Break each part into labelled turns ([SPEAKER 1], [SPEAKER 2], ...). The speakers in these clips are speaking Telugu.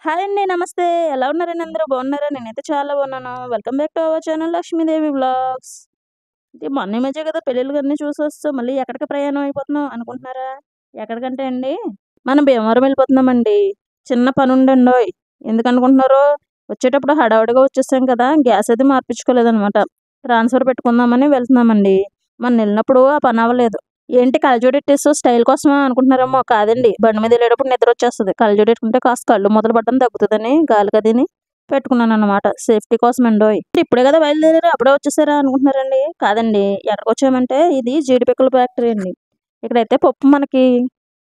[SPEAKER 1] హాయ్ అండి. నమస్తే. ఎలా ఉన్నారండి అందరూ? బాగున్నారా? నేనైతే చాలా బాగున్నాను. Welcome back to our channel Lakshmidevi vlogs. అంటే మొన్న ఈ మధ్య కదా పెళ్ళిళ్ళన్నీ చూసొస్తూ మళ్ళీ ఎక్కడికి ప్రయాణం అయిపోతున్నాం అనుకుంటున్నారా? ఎక్కడికంటే అండి మనం భీమవరం వెళ్ళిపోతున్నామండి. చిన్న పనుండండోయ్. ఎందుకనుకుంటున్నారు? వచ్చేటప్పుడు హడావుడిగా వచ్చేసాం కదా! గ్యాస్ అది మార్పించుకోలేదనమాట. ట్రాన్స్‌ఫర్ పెట్టుకుందామని వెళ్తున్నామండి. మొన్నెళ్ళినప్పుడు ఆ పని అవ్వలేదు. ఏంటి కళ్ళజోడెట్టేసావు స్టైల్ కోసమా అనుకుంటున్నారేమో! కాదండి. బండి మీద ఎళ్ళేటప్పుడు నిద్రొచ్చేస్తది. కళ్ళజోడెట్టుకుంటే కాస్త కళ్ళు మూతలు పడడం తగ్గుతదని గాలికదీని పెట్టుకున్నాననమాట. సేఫ్టీ కోసమండోయ్! ఇప్పుడే కదా బయలుదేరారు అప్పుడే వచ్చేసారా అనుకుంటున్నారండి? కాదండి. ఎక్కడికొచ్చామంటే ఇది జీడిపిక్కల ఫ్యాక్టరీ అండి. ఇక్కడైతే పప్పు మనకి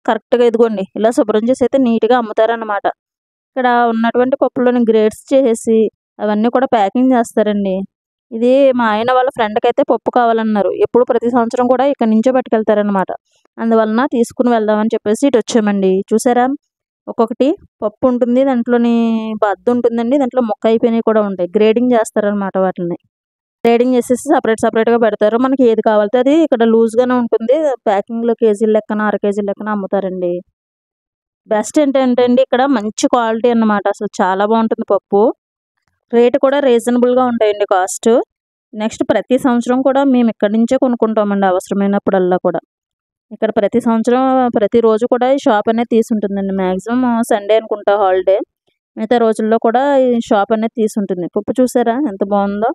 [SPEAKER 1] కరెక్ట్‌గా ఇదిగోండి ఇలా శుభ్రం చేసైతే నీట్‌గా అమ్ముతారనమాట. ఇక్కడ ఉన్నటువంటి పప్పులని గ్రేడ్స్ చేసేసి అవన్నీ కూడా ప్యాకింగ్ చేస్తారండి. ఇది మా ఆయన వాళ్ళ ఫ్రెండ్‌కైతే పప్పు కావాలన్నారు. ఎప్పుడు ప్రతి సంవత్సరం కూడా ఇక్కడి నుంచే పట్టుకెళ్తారనమాట. అందువలన తీసుకొని వెళ్దామని చెప్పేసి ఇటొచ్చామండి. చూసారా? ఒక్కొక్కటి పప్పు ఉంటుంది. దాంట్లోని బద్దుంటుందండి. దాంట్లో ముక్క అయిపోయినయి కూడా ఉంటాయి. గ్రేడింగ్ చేస్తారనమాట వాటిల్ని. గ్రేడింగ్ చేసేసి సెపరేట్‌గా పెడతారు. మనకి ఏది కావాలితే అది ఇక్కడ లూజ్‌గానే ఉంటుంది. ప్యాకింగ్‌లో కేజీల లెక్కన, అర కేజీల లెక్కన అమ్ముతారండి. బెస్ట్ ఏంటంటే అండి ఇక్కడ మంచి క్వాలిటీ అన్నమాట. అసలు చాలా బావుంటుంది పప్పు. రేట్ కూడా రీజనబుల్‌గా ఉంటాయండి కాస్ట్. నెక్స్ట్ ప్రతి సంవత్సరం కూడా మేము ఇక్కడి నుంచే కొనుక్కుంటామండి అవసరమైనప్పుడల్లా కూడా. ఇక్కడ ప్రతి సంవత్సరం ప్రతిరోజు కూడా ఈ షాప్ అనేది తీసుంటుందండి. మాక్సిమం సండే అనుకుంటా హాలిడే. మిగతా రోజుల్లో కూడా ఈ షాప్ అనేది తీసుంటుంది. పప్పు చూసారా ఎంత బావుందో?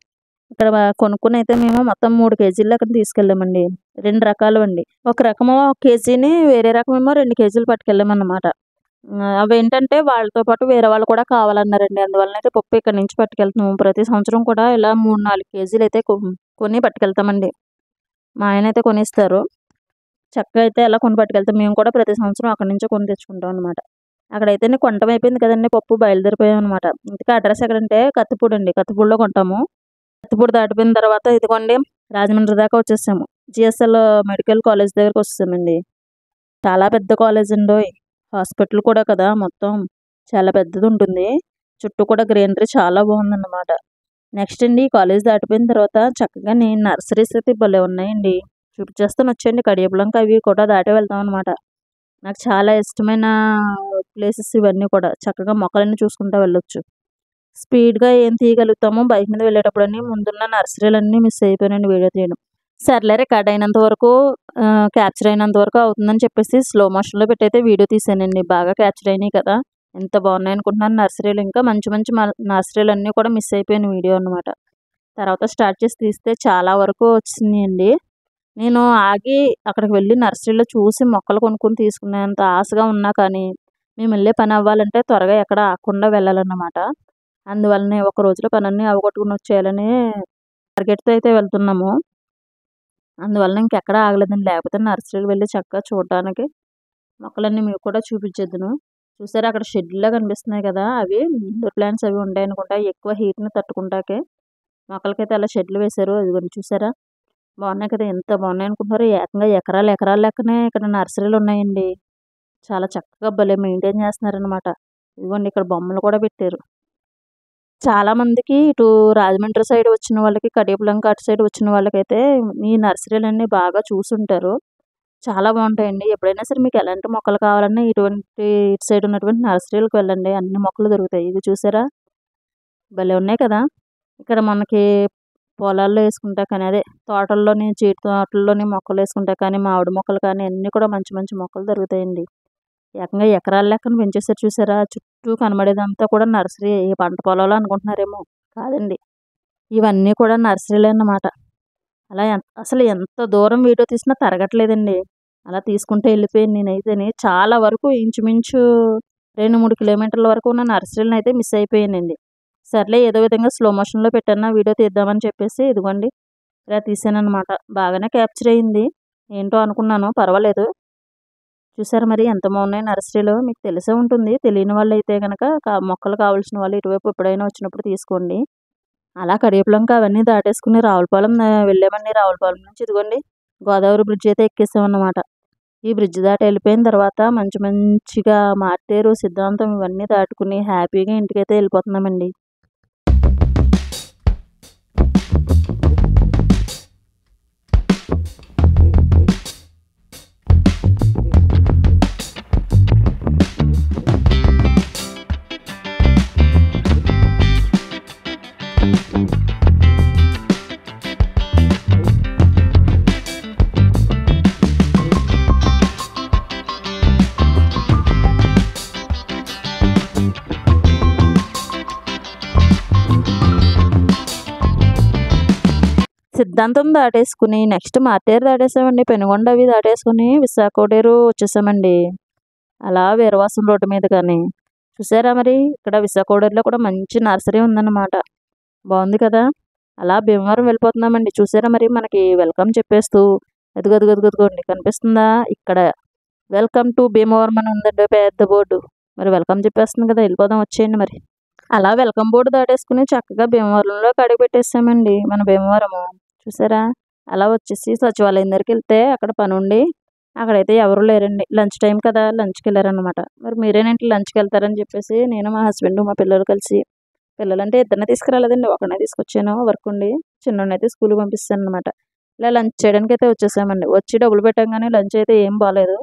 [SPEAKER 1] ఇక్కడ కొనుక్కొనైతే మేము మొత్తం 3 కేజీలు అక్కడ తీసుకెళ్ళామండి. 2 రకాలవండి. ఒక రకము ఒక కేజీని, వేరే రకమేమో 2 కేజీలు పట్టుకెళ్ళామన్నమాట. అవేంటంటే వాళ్ళతో పాటు వేరే వాళ్ళు కూడా కావాలన్నారండి. అందువలనైతే పప్పు ఇక్కడి నుంచి పట్టుకెళ్తున్నాము. ప్రతి సంవత్సరం కూడా ఇలా 3, 4 కేజీలైతే కొని పట్టుకెళ్తామండి. మా ఆయనైతే కొనిస్తారు. చక్కగా అయితే అలా కొని పట్టుకెళ్తాం. మేము కూడా ప్రతి సంవత్సరం అక్కడి నుంచే కొని తెచ్చుకుంటాం అనమాట. అక్కడైతేనే కొనటం అయిపోయింది కదండీ పప్పు బయలుదేరిపోయామనమాట. ఇంతకీ అడ్రెస్ ఎక్కడంటే కత్తిపూడండి. కత్తిపూడిలో కొంటాము. కత్తిపూడి దాటిపోయిన తర్వాత ఇదిగోండి రాజమండ్రి దాకా వచ్చేసాము. జీఎస్ఎల్ మెడికల్ కాలేజ్ దగ్గరకొచ్చేసామండి. చాలా పెద్ద కాలేజండోయ్! హాస్పిటల్ కూడా కదా మొత్తం చాలా పెద్దదుంటుంది. చుట్టూ కూడా గ్రీనరీ చాలా బావుందన్నమాట. నెక్స్ట్ అండి ఈ కాలేజ్ దాటిపోయిన తర్వాత చక్కగాని నర్సరీస్ అయితే భలే ఉన్నాయండి. చూపించేస్తాను వచ్చేయండి. కడియపులంక అవి కూడా దాటే వెళ్తామనమాట. నాకు చాలా ఇష్టమైన ప్లేసెస్ ఇవన్నీ కూడా. చక్కగా మొక్కలన్నీ చూసుకుంటా వెళ్ళొచ్చు. స్పీడ్‌గా ఏం తీయగలుగుతామో బైక్ మీద వెళ్ళేటప్పుడని ముందున్న నర్సరీలన్నీ మిస్ అయిపోయానండి వీడియో తీయడం. సర్లే రికార్డ్ అయినంత వరకు క్యాప్చర్ అయినంత వరకు అవుతుందని చెప్పేసి స్లో మోషన్‌లో పెట్టయితే వీడియో తీశానండి. బాగా క్యాప్చర్ అయినాయి కదా! ఎంత బాగున్నాయనుకుంటున్నాను నర్సరీలు. ఇంకా మంచి మంచి నర్సరీలన్నీ కూడా మిస్ అయిపోయాను వీడియో అనమాట. తర్వాత స్టార్ట్ చేసి తీస్తే చాలా వరకు వచ్చినియండి. నేను ఆగి అక్కడికి వెళ్ళి నర్సరీలో చూసి మొక్కలు కొనుక్కొని తీసుకునేంత ఆశగా ఉన్నా కానీ, మేమెళ్ళే పని అవ్వాలంటే త్వరగా ఎక్కడ ఆగకుండా వెళ్ళాలన్నమాట. అందువల్లనే ఒక రోజులో పనన్నీ అవగొట్టుకొని వచ్చేయాలని టార్గెట్‌తో అయితే వెళ్తున్నాము. అందువలన ఇంకెక్కడ ఆగలేదండి. లేకపోతే నర్సరీకి వెళ్లి చక్కగా చూడటానికి మొక్కలన్నీ మీకు కూడా చూపించేద్దును. చూసారా అక్కడ షెడ్‌లా కనిపిస్తున్నాయి కదా! అవి ఇండోర్ ప్లాంట్స్ అవి ఉంటాయనుకుంటా. ఎక్కువ హీట్‌ని తట్టుకుంటాకి మొక్కలకైతే అలా షెడ్‌లు వేశారు. అదిగోండి చూసారా? బాగున్నాయి కదా! ఎంత బాగున్నాయనుకుంటున్నారు. ఏకంగా ఎకరాలు ఎకరాల లెక్కనే ఇక్కడ నర్సరీలు ఉన్నాయండి. చాలా చక్కగా భలే మెయింటైన్ చేస్తున్నారనమాట. ఇదిగోండి ఇక్కడ బొమ్మలు కూడా పెట్టారు. చాలామందికి ఇటు రాజమండ్రి సైడ్ వచ్చిన వాళ్ళకి, కడియపులంక అటు సైడ్ వచ్చిన వాళ్ళకైతే ఈ నర్సరీలన్నీ బాగా చూసుంటారు. చాలా బావుంటాయండి. ఎప్పుడైనా సరే మీకు ఎలాంటి మొక్కలు కావాలన్నా ఇటు సైడ్ ఉన్నటువంటి నర్సరీలకు వెళ్ళండి. అన్ని మొక్కలు దొరుకుతాయి. ఇది చూసారా? భలే ఉన్నాయి కదా! ఇక్కడ మనకి పొలాల్లో ఏసుకుంటా కానీ అదే తోటల్లోని జీడి తోటల్లోని మొక్కలేసుకుంటా కానీ, మామిడి మొక్కలు కానీ అన్నీ కూడా మంచి మంచి మొక్కలు దొరుకుతాయండి. ఏకంగా ఎకరాల లెక్కన పెంచేసారు చూసారా? చుట్టూ కనబడేదంతా కూడా నర్సరీ. ఏ పంట పొలాలు అనుకుంటున్నారేమో! కాదండి. ఇవన్నీ కూడా నర్సరీలే అన్నమాట. అలా అసలు ఎంత దూరం వీడియో తీసినా తరగట్లేదండి. అలా తీసుకుంటూ వెళ్ళిపోయాను నేనైతేని. చాలా వరకు ఇంచుమించు 2, 3 కిలోమీటర్ల వరకు ఉన్న నర్సరీలనైతే మిస్ అయిపోయానండి. సర్లే ఏదో విధంగా స్లో మోషన్‌లో పెట్టన్నా వీడియో తీద్దామని చెప్పేసి ఇదిగోండి ఇలా తీశాననమాట. బాగానే క్యాప్చర్ అయింది. ఏంటో అనుకున్నాను పర్వాలేదు. చూసారా మరి ఎంత బాగున్నాయి నర్సరీలో. మీకు తెలిసే ఉంటుంది. తెలియని వాళ్ళైతే గనక మొక్కలు కావాల్సిన వాళ్ళు ఇటువైపు ఎప్పుడైనా వచ్చినప్పుడు తీసుకోండి. అలా కడియపులంక అవన్నీ దాటేసుకుని రావులపాలెం వెళ్ళామండి. రావులపాలెం నుంచి ఇదిగోండి గోదావరి బ్రిడ్జ్ అయితే ఎక్కేసామన్నమాట. ఈ బ్రిడ్జ్ దాటి వెళ్ళిపోయిన తర్వాత మంచి మంచిగా మార్టేరు, సిద్ధాంతం ఇవన్నీ దాటుకుని హ్యాపీగా ఇంటికైతే వెళ్ళిపోతున్నామండి. సిద్ధాంతం దాటేసుకుని నెక్స్ట్ మార్టేరు దాటేసామండి. పెనుగొండ అవి దాటేసుకుని విశాఖ కోడేరు వచ్చేసామండి. అలా వీరవాసం రోడ్డు మీద కానీ చూసారా మరి ఇక్కడ విశాఖ కోడేరులో కూడా మంచి నర్సరీ ఉందన్నమాట. బాగుంది కదా. అలా భీమవరం వెళ్ళిపోతున్నామండి. చూసారా మరి మనకి వెల్కమ్ చెప్పేస్తూ ఎదుగదుగదుగదుగోండి కనిపిస్తుందా ఇక్కడ వెల్కమ్ టు భీమవరం అని ఉందండి పెద్ద బోర్డు. మరి వెల్కమ్ చెప్పేస్తుంది కదా, వెళ్ళిపోదాం వచ్చేయండి మరి. అలా వెల్కమ్ బోర్డు దాటేసుకుని చక్కగా భీమవరంలో అడుగు పెట్టేసామండి మన భీమవరము. చూసారా అలా వచ్చేసి సచివాలయం దగ్గరికి వెళ్తే అక్కడ పని ఉండి అక్కడైతే ఎవరు లేరండి. లంచ్ టైం కదా, లంచ్కి వెళ్ళారనమాట. మరి మీరేనేంటి లంచ్కి వెళ్తారని చెప్పేసి నేను మా హస్బెండ్ మా పిల్లలు కలిసి, పిల్లలంటే ఇద్దరిని తీసుకురాలేదండి, ఒకనే తీసుకొచ్చాను వర్క్ ఉండి. చిన్నోడినైతే స్కూల్కి పంపిస్తాను అనమాట. ఇలా లంచ్ చేయడానికి అయితే వచ్చేసామండి. వచ్చి డబ్బులు పెట్టంగానే లంచ్ అయితే ఏం బాగాలేదు.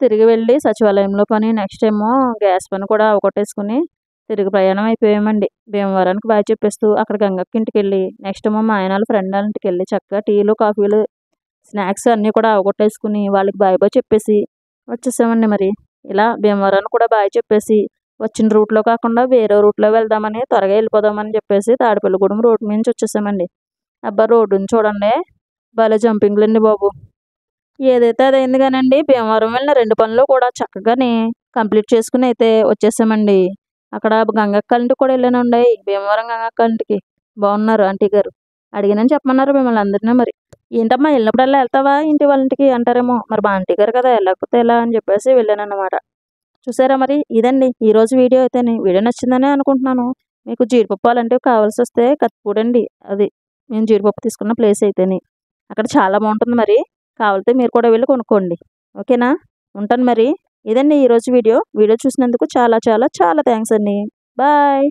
[SPEAKER 1] తిరిగి వెళ్ళి సచివాలయంలో పని, నెక్స్ట్ ఏమో గ్యాస్ పని కూడా అవగొట్టేసుకుని తిరిగి ప్రయాణం అయిపోయామండి. భీమవరానికి బాయ్ చెప్పేస్తూ అక్కడ గంగక్క ఇంటికి వెళ్ళి నెక్స్ట్ ఏమో మా ఆయన వాళ్ళ ఫ్రెండ్ వాళ్ళ ఇంటికి వెళ్ళి చక్కగా టీలు కాఫీలు స్నాక్స్ అన్నీ కూడా అవగొట్టేసుకుని వాళ్ళకి బాయ్ బాయ్ చెప్పేసి వచ్చేసామండి. మరి ఇలా భీమవరానికి కూడా బాయ్ చెప్పేసి వచ్చిన రూట్లో కాకుండా వేరే రూట్లో వెళ్దామని త్వరగా వెళ్ళిపోదామని చెప్పేసి తాడిపల్లిగూడెం రోడ్డు మీద నుంచి వచ్చేసామండి. అబ్బా రోడ్డుని చూడండి భలే జంపింగ్లండి బాబు. ఏదైతే అదైంది కానండి, భీమవరం వెళ్ళిన 2 పనులు కూడా చక్కగానే కంప్లీట్ చేసుకుని అయితే వచ్చేసామండి. అక్కడ గంగక్క ఇంటికి కూడా వెళ్ళానండి. భీమవరం గంగక్క ఇంటికి బాగున్నారు ఆంటీ గారు. అడిగినని చెప్పమన్నారు మిమ్మల్ని అందరినీ. మరి ఏంటమ్మా వెళ్ళినప్పుడల్లా వెళ్తావా ఇంటి వాళ్ళ ఇంటికి అంటారేమో, మరి మా ఆంటీ గారు కదా వెళ్ళకపోతే ఎలా అని చెప్పేసి వెళ్ళానన్నమాట. చూసారా మరి ఇదండి ఈరోజు వీడియో అయితేనే. వీడియో నచ్చిందనే అనుకుంటున్నాను. మీకు జీడిపప్పు అలాంటివి కావాల్సి వస్తే కత్తిపూడండి, అది మేము జీడిపప్పు తీసుకున్న ప్లేస్ అయితేనే. అక్కడ చాలా బాగుంటుంది. మరి కావాలితే మీరు కూడా వెళ్ళి కొనుక్కోండి. ఓకేనా, ఉంటాను మరి. ఇదండి ఈరోజు వీడియో. వీడియో చూసినందుకు చాలా చాలా చాలా థ్యాంక్స్ అండి. బాయ్.